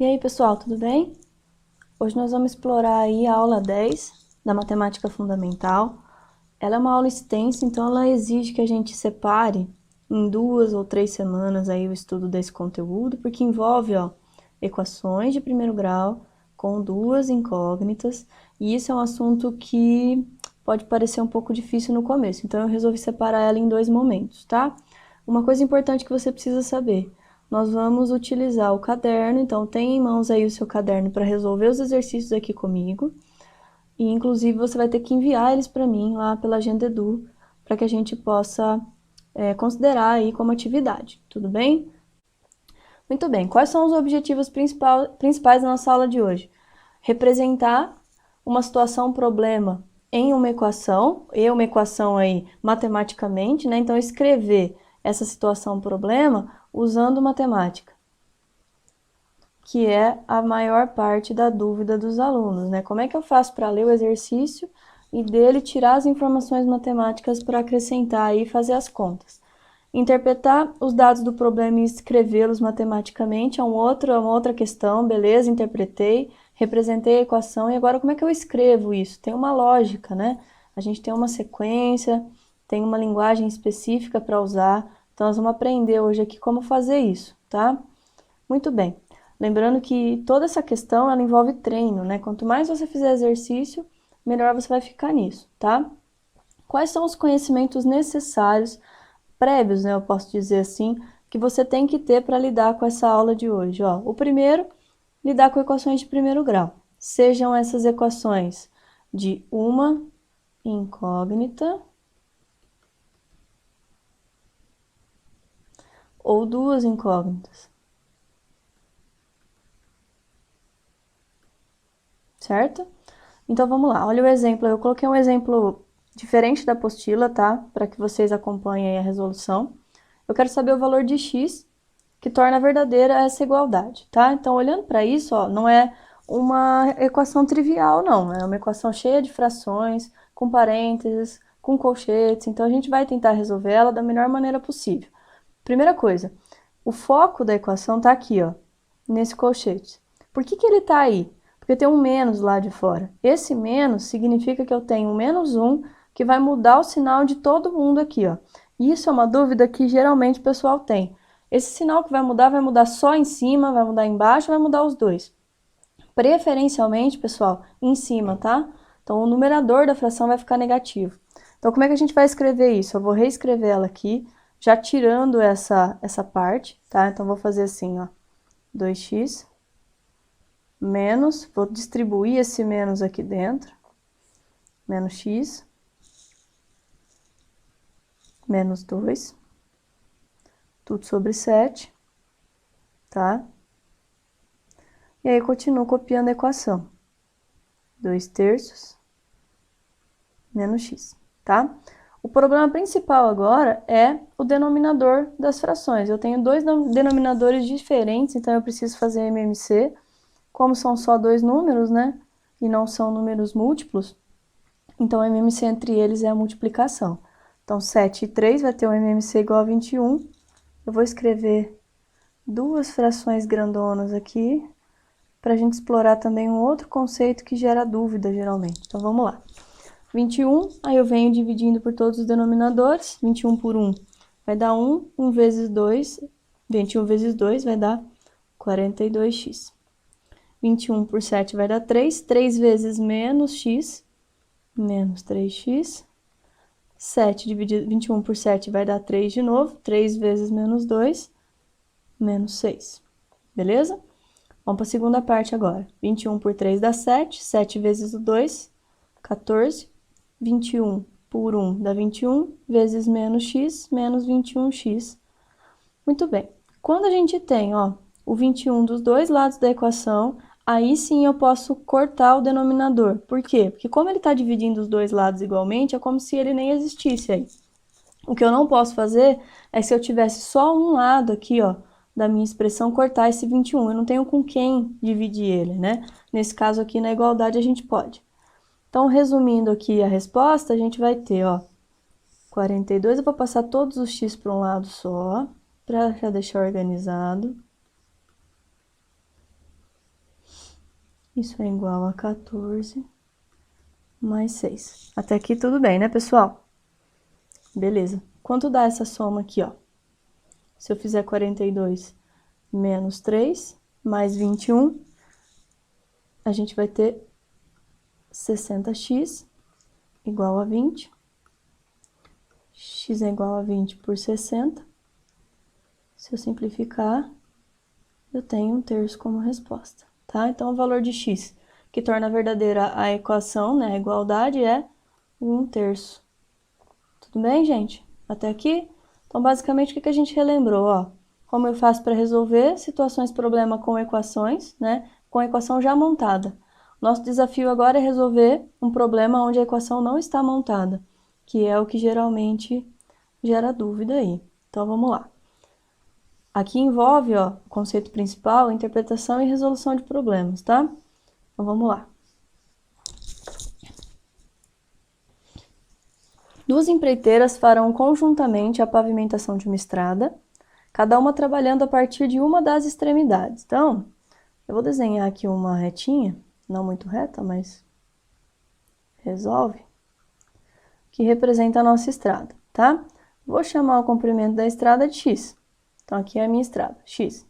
E aí, pessoal, tudo bem? Hoje nós vamos explorar aí a aula 10 da Matemática Fundamental. Ela é uma aula extensa, então ela exige que a gente separe em 2 ou 3 semanas aí o estudo desse conteúdo, porque envolve, equações de primeiro grau com 2 incógnitas, e isso é um assunto que pode parecer um pouco difícil no começo, então eu resolvi separar ela em 2 momentos, tá? Uma coisa importante que você precisa saber: nós vamos utilizar o caderno, então tem em mãos aí o seu caderno para resolver os exercícios aqui comigo. E inclusive você vai ter que enviar eles para mim lá pela Agenda Edu, para que a gente possa considerar aí como atividade, tudo bem? Muito bem, quais são os objetivos principais da nossa aula de hoje? Representar uma situação, problema em uma equação, e uma equação aí matematicamente, né? Então escrever essa situação, problema, usando matemática, que é a maior parte da dúvida dos alunos, né? Como é que eu faço para ler o exercício e dele tirar as informações matemáticas para acrescentar e fazer as contas? Interpretar os dados do problema e escrevê-los matematicamente é uma outra questão, beleza? Interpretei, representei a equação e agora como é que eu escrevo isso? Tem uma lógica, né? A gente tem uma sequência, tem uma linguagem específica para usar, então nós vamos aprender hoje aqui como fazer isso, tá? Muito bem. Lembrando que toda essa questão, ela envolve treino, né? Quanto mais você fizer exercício, melhor você vai ficar nisso, tá? Quais são os conhecimentos necessários, prévios, né? Eu posso dizer assim, que você tem que ter para lidar com essa aula de hoje, ó. O primeiro, lidar com equações de primeiro grau. Sejam essas equações de uma incógnita ou 2 incógnitas. Certo? Então vamos lá, olha o exemplo. Eu coloquei um exemplo diferente da apostila, tá? Para que vocês acompanhem aí a resolução. Eu quero saber o valor de x que torna verdadeira essa igualdade, tá? Então, olhando para isso, ó, não é uma equação trivial, não. É uma equação cheia de frações, com parênteses, com colchetes. Então, a gente vai tentar resolver ela da melhor maneira possível. Primeira coisa, o foco da equação está aqui, ó, nesse colchete. Por que ele está aí? Porque tem um menos lá de fora. Esse menos significa que eu tenho um menos 1 que vai mudar o sinal de todo mundo aqui, ó. Isso é uma dúvida que geralmente o pessoal tem. Esse sinal que vai mudar só em cima, vai mudar embaixo, vai mudar os dois. Preferencialmente, pessoal, em cima, tá? Então, o numerador da fração vai ficar negativo. Então, como é que a gente vai escrever isso? Eu vou reescrever ela aqui, já tirando essa parte, tá? Então, vou fazer assim, ó, 2x menos, vou distribuir esse menos aqui dentro, menos x, menos 2, tudo sobre 7, tá? E aí, continuo copiando a equação. 2/3 menos x, tá? O problema principal agora é o denominador das frações. Eu tenho 2 denominadores diferentes, então eu preciso fazer MMC. Como são só 2 números, né? E não são números múltiplos, então o MMC entre eles é a multiplicação. Então, 7 e 3 vai ter um MMC igual a 21. Eu vou escrever 2 frações grandonas aqui, para a gente explorar também um outro conceito que gera dúvida, geralmente. Então, vamos lá. 21, aí eu venho dividindo por todos os denominadores. 21 por 1 vai dar 1, 1 vezes 2, 21 vezes 2 vai dar 42x. 21 por 7 vai dar 3, 3 vezes menos x, menos 3x. 7 dividido 21 por 7 vai dar 3 de novo, 3 vezes menos 2, menos 6. Beleza? Vamos para a segunda parte agora. 21 por 3 dá 7, 7 vezes o 2, 14. 21 por 1 dá 21, vezes menos x, menos 21x. Muito bem. Quando a gente tem, ó, o 21 dos dois lados da equação, aí sim eu posso cortar o denominador. Por quê? Porque como ele está dividindo os dois lados igualmente, é como se ele nem existisse aí. O que eu não posso fazer é, se eu tivesse só um lado aqui, ó, da minha expressão, cortar esse 21. Eu não tenho com quem dividir ele, né? Nesse caso aqui, na igualdade, a gente pode. Então, resumindo aqui a resposta, a gente vai ter, ó, 42. Eu vou passar todos os x para um lado só, para já deixar organizado. Isso é igual a 14 mais 6. Até aqui tudo bem, né, pessoal? Beleza. Quanto dá essa soma aqui, ó? Se eu fizer 42 menos 3 mais 21, a gente vai ter 60x igual a 20. X é igual a 20 por 60. Se eu simplificar, eu tenho 1/3 como resposta, tá? Então, o valor de x, que torna verdadeira a equação, né, a igualdade, é 1/3. Tudo bem, gente? Até aqui? Então, basicamente, o que a gente relembrou, ó? Como eu faço para resolver situações problema com equações, né? Com a equação já montada. Nosso desafio agora é resolver um problema onde a equação não está montada, que é o que geralmente gera dúvida aí. Então, vamos lá. Aqui envolve, ó, o conceito principal, interpretação e resolução de problemas, tá? Então, vamos lá. Duas empreiteiras farão conjuntamente a pavimentação de uma estrada, cada uma trabalhando a partir de uma das extremidades. Então, eu vou desenhar aqui uma retinha, não muito reta, mas resolve, que representa a nossa estrada, tá? Vou chamar o comprimento da estrada de x. Então, aqui é a minha estrada, x.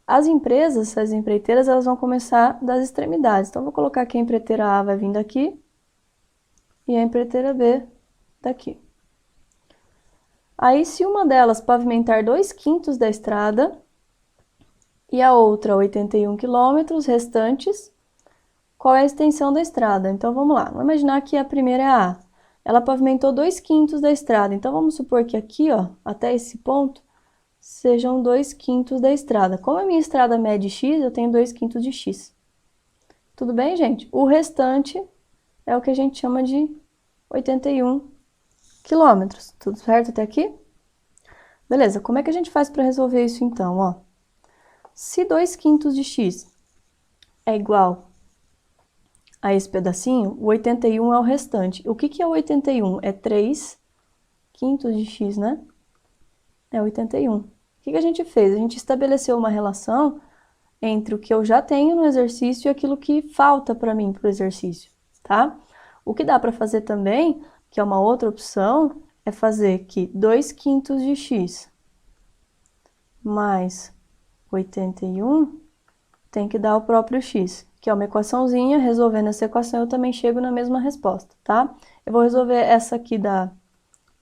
As empreiteiras, elas vão começar das extremidades. Então, vou colocar que a empreiteira A vai vir daqui e a empreiteira B daqui. Aí, se uma delas pavimentar 2/5 da estrada e a outra 81 quilômetros restantes, qual é a extensão da estrada? Então, vamos lá. Vamos imaginar que a primeira é a A. Ela pavimentou 2/5 da estrada. Então, vamos supor que aqui, ó, até esse ponto, sejam 2/5 da estrada. Como a minha estrada mede x, eu tenho 2/5 de x. Tudo bem, gente? O restante é o que a gente chama de 81 quilômetros. Tudo certo até aqui? Beleza, como é que a gente faz para resolver isso então, ó? Se 2/5 de x é igual a esse pedacinho, o 81 é o restante. O que é o 81? É 3/5 de x, né? É 81. O que a gente fez? A gente estabeleceu uma relação entre o que eu já tenho no exercício e aquilo que falta para mim para o exercício, tá? O que dá para fazer também, que é uma outra opção, é fazer que 2/5 de x mais 81 tem que dar o próprio x, que é uma equaçãozinha. Resolvendo essa equação, eu também chego na mesma resposta, tá? Eu vou resolver essa aqui da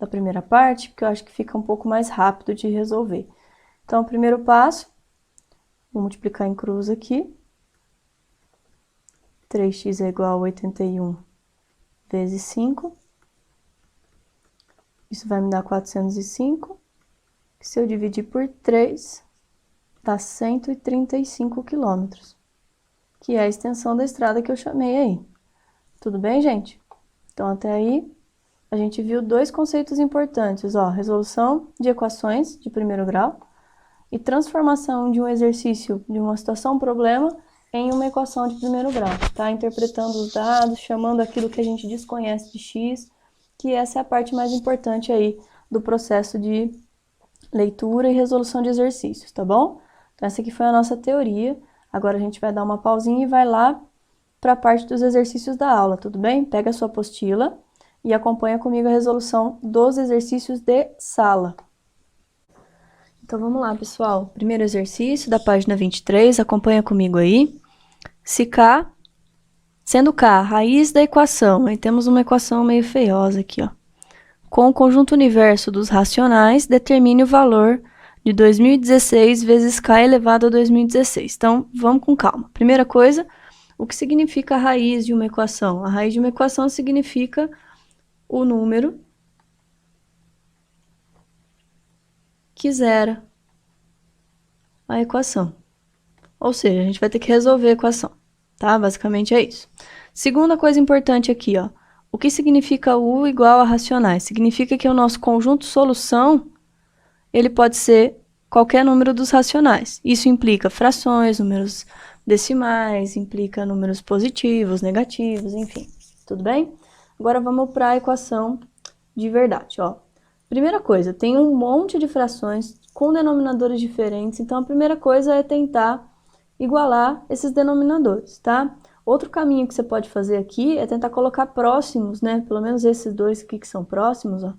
primeira parte, porque eu acho que fica um pouco mais rápido de resolver. Então, o primeiro passo, vou multiplicar em cruz aqui. 3x é igual a 81 vezes 5. Isso vai me dar 405. Se eu dividir por 3, dá 135 quilômetros, que é a extensão da estrada que eu chamei aí. Tudo bem, gente? Então, até aí, a gente viu dois conceitos importantes, ó, resolução de equações de primeiro grau e transformação de um exercício, de uma situação problema, em uma equação de primeiro grau, tá? Interpretando os dados, chamando aquilo que a gente desconhece de x, que essa é a parte mais importante aí do processo de leitura e resolução de exercícios, tá bom? Então, essa aqui foi a nossa teoria. Agora a gente vai dar uma pausinha e vai lá para a parte dos exercícios da aula, tudo bem? Pega a sua apostila e acompanha comigo a resolução dos exercícios de sala. Então, vamos lá, pessoal. Primeiro exercício da página 23, acompanha comigo aí. Se K, sendo K a raiz da equação, aí temos uma equação meio feiosa aqui, ó. Com o conjunto universo dos racionais, determine o valor de 2016 vezes K elevado a 2016. Então, vamos com calma. Primeira coisa, o que significa a raiz de uma equação? A raiz de uma equação significa o número que zera a equação. Ou seja, a gente vai ter que resolver a equação, tá? Basicamente é isso. Segunda coisa importante aqui, ó. O que significa U igual a racionais? Significa que o nosso conjunto solução, ele pode ser qualquer número dos racionais. Isso implica frações, números decimais, implica números positivos, negativos, enfim. Tudo bem? Agora vamos para a equação de verdade, ó. Primeira coisa, tem um monte de frações com denominadores diferentes, então a primeira coisa é tentar igualar esses denominadores, tá? Outro caminho que você pode fazer aqui é tentar colocar próximos, né? Pelo menos esses dois aqui que são próximos, ó,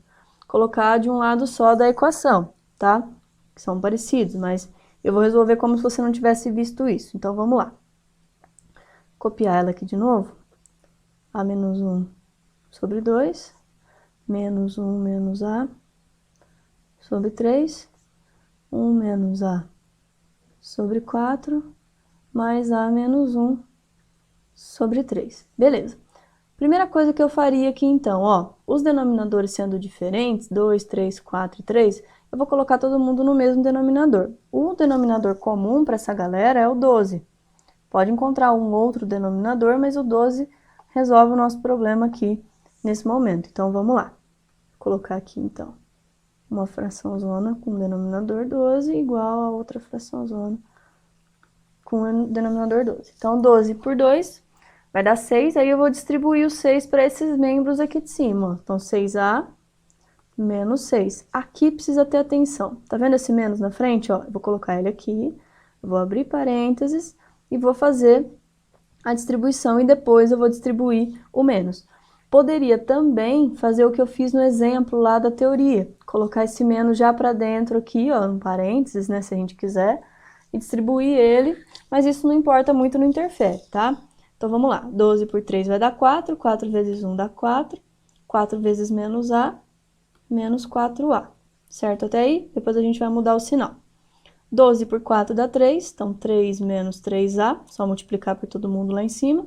colocar de um lado só da equação, tá? Que são parecidos, mas eu vou resolver como se você não tivesse visto isso. Então, vamos lá. Copiar ela aqui de novo. A menos 1 sobre 2, menos 1 menos A sobre 3, 1 menos A sobre 4, mais A menos 1 sobre 3. Beleza. Primeira coisa que eu faria aqui, então, ó, os denominadores sendo diferentes, 2, 3, 4 e 3, eu vou colocar todo mundo no mesmo denominador. O denominador comum para essa galera é o 12. Pode encontrar um outro denominador, mas o 12 resolve o nosso problema aqui nesse momento. Então, vamos lá. Vou colocar aqui, então, uma fraçãozona com denominador 12 igual a outra fraçãozona com o denominador 12. Então, 12 por 2 vai dar 6, aí eu vou distribuir o 6 para esses membros aqui de cima. Ó. Então, 6A menos 6. Aqui precisa ter atenção. Tá vendo esse menos na frente? Ó, eu vou colocar ele aqui, vou abrir parênteses e vou fazer a distribuição e depois eu vou distribuir o menos. Poderia também fazer o que eu fiz no exemplo lá da teoria, colocar esse menos já para dentro aqui, ó, no parênteses, né, se a gente quiser, e distribuir ele, mas isso não importa muito, não interfere, tá? Então, vamos lá. 12 por 3 vai dar 4, 4 vezes 1 dá 4, 4 vezes menos A, menos 4A, certo até aí? Depois a gente vai mudar o sinal. 12 por 4 dá 3, então 3 menos 3A, só multiplicar por todo mundo lá em cima.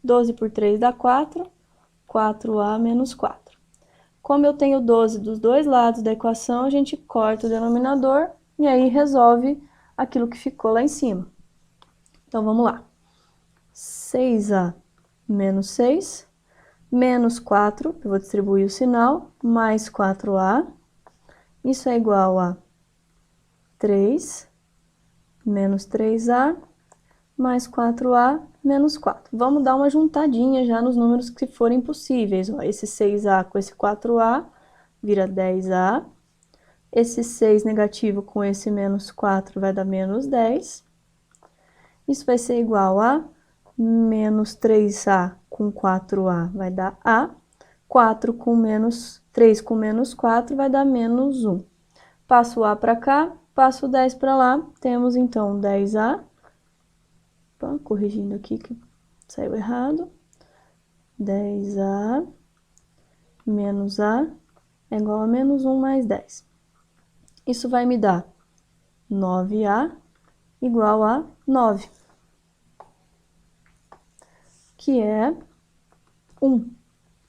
12 por 3 dá 4, 4A menos 4. Como eu tenho 12 dos dois lados da equação, a gente corta o denominador e aí resolve aquilo que ficou lá em cima. Então, vamos lá. 6A menos 6, menos 4, eu vou distribuir o sinal, mais 4A. Isso é igual a 3 menos 3A mais 4A menos 4. Vamos dar uma juntadinha já nos números que forem possíveis. Ó, esse 6A com esse 4A vira 10A. Esse 6 negativo com esse menos 4 vai dar menos 10. Isso vai ser igual a menos 3A com 4A vai dar A. 4 com menos 3 com menos 4 vai dar menos 1. Passo o A para cá, passo o 10 para lá. Temos, então, 10A. Opa, corrigindo aqui que saiu errado. 10A menos A é igual a menos 1 mais 10. Isso vai me dar 9A igual a 9, que é 1.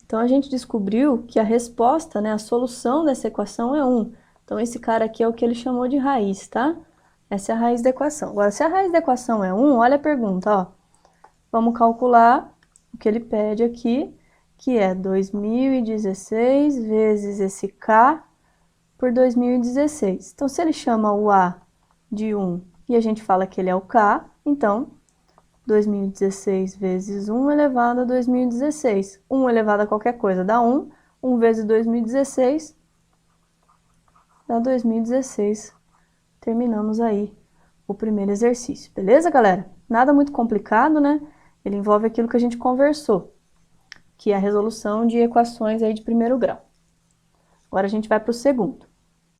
Então, a gente descobriu que a resposta, né, a solução dessa equação é 1. Então, esse cara aqui é o que ele chamou de raiz, tá? Essa é a raiz da equação. Agora, se a raiz da equação é 1, olha a pergunta, ó. Vamos calcular o que ele pede aqui, que é 2016 vezes esse K por 2016. Então, se ele chama o A de 1 e a gente fala que ele é o K, então, 2016 vezes 1 elevado a 2016. 1 elevado a qualquer coisa dá 1. 1 vezes 2016 dá 2016. Terminamos aí o primeiro exercício. Beleza, galera? Nada muito complicado, né? Ele envolve aquilo que a gente conversou, que é a resolução de equações aí de primeiro grau. Agora a gente vai para o segundo.